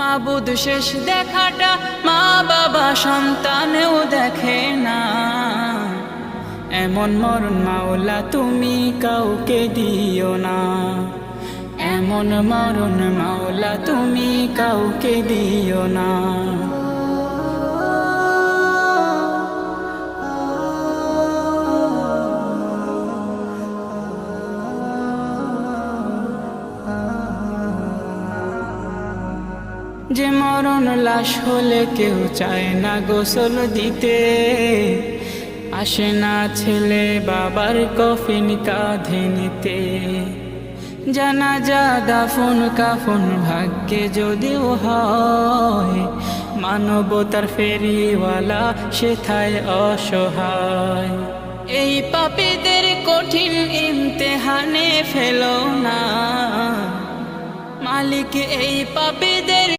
মাবুদ শেষ দেখাটা মা বাবা সন্তানেও দেখে না। এমন মরণ মাওলা তুমি কাউকে দিও না, এমন মরণ মাওলা তুমি কাউকে দিও না। যে মরণ লাশ হলে কেউ চায় না গোসল দিতে, আসে না ছেলে বাবার কফিন কাঁধে নিতে। জানাজা দাফন কাফন ভাগ্যে যদিও হয়, মানবতার ফেরিওয়ালা সেথায় অসহায়। এই পাপীদের কঠিন ইমতেহানে ফেলো না, মালিক এই পাপী